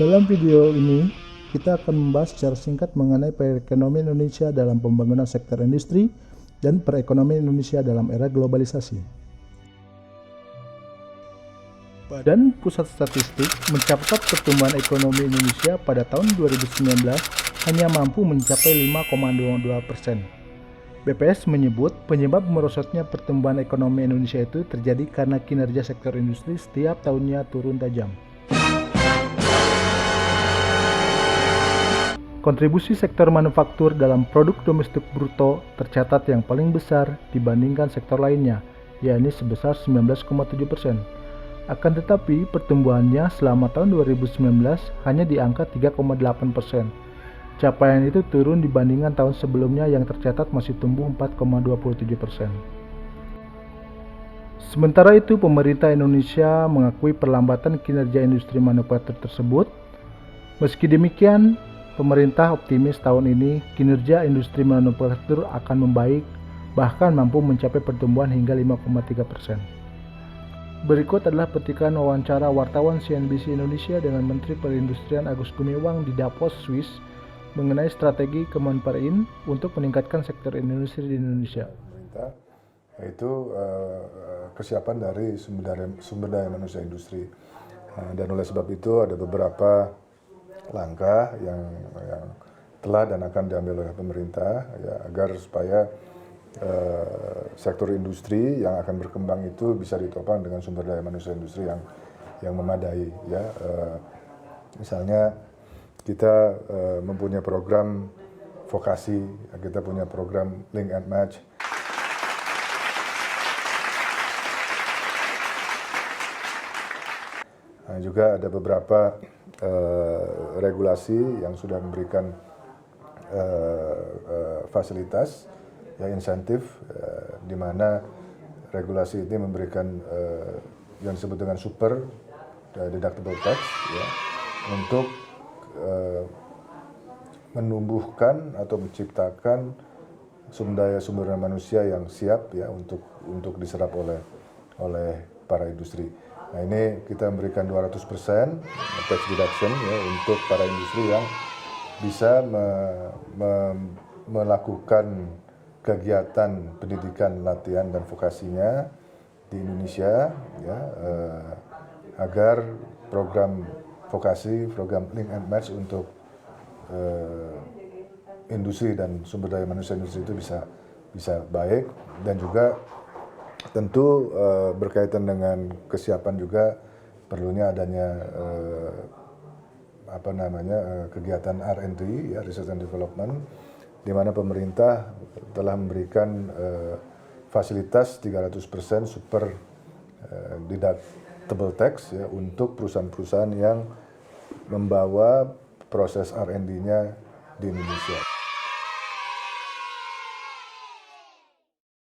Dalam video ini, kita akan membahas secara singkat mengenai perekonomian Indonesia dalam pembangunan sektor industri dan perekonomian Indonesia dalam era globalisasi. Badan Pusat Statistik mencatat pertumbuhan ekonomi Indonesia pada tahun 2019 hanya mampu mencapai 5,22%. BPS menyebut penyebab merosotnya pertumbuhan ekonomi Indonesia itu terjadi karena kinerja sektor industri setiap tahunnya turun tajam. Kontribusi sektor manufaktur dalam produk domestik bruto tercatat yang paling besar dibandingkan sektor lainnya, yakni sebesar 19,7%. Akan tetapi, pertumbuhannya selama tahun 2019 hanya di angka 3,8%. Capaian itu turun dibandingkan tahun sebelumnya yang tercatat masih tumbuh 4,27%. Sementara itu, pemerintah Indonesia mengakui perlambatan kinerja industri manufaktur tersebut. Meski demikian, pemerintah optimis tahun ini kinerja industri manufaktur akan membaik, bahkan mampu mencapai pertumbuhan hingga 5,3%. Berikut adalah petikan wawancara wartawan CNBC Indonesia dengan Menteri Perindustrian Agus Gumiwang di Davos, Swiss, mengenai strategi Kemenperin untuk meningkatkan sektor industri di Indonesia. Yaitu kesiapan dari sumber daya manusia industri. Dan oleh sebab itu ada beberapa langkah yang telah dan akan diambil oleh pemerintah ya, agar supaya sektor industri yang akan berkembang itu bisa ditopang dengan sumber daya manusia industri yang memadai ya. Misalnya kita mempunyai program vokasi, kita punya program link and match. Nah, juga ada beberapa regulasi yang sudah memberikan fasilitas, ya insentif, di mana regulasi ini memberikan yang disebut dengan super deductible tax, ya, untuk menumbuhkan atau menciptakan sumber daya manusia yang siap ya untuk diserap oleh para industri. Nah, ini kita memberikan 200% tax deduction ya untuk para industri yang bisa melakukan kegiatan pendidikan, latihan dan vokasinya di Indonesia ya, agar program vokasi, program link and match untuk industri dan sumber daya manusia industri itu bisa baik, dan juga tentu berkaitan dengan kesiapan juga perlunya adanya kegiatan R&D ya, research and development, di mana pemerintah telah memberikan fasilitas 300% super deductible tax ya untuk perusahaan-perusahaan yang membawa proses R&D-nya di Indonesia.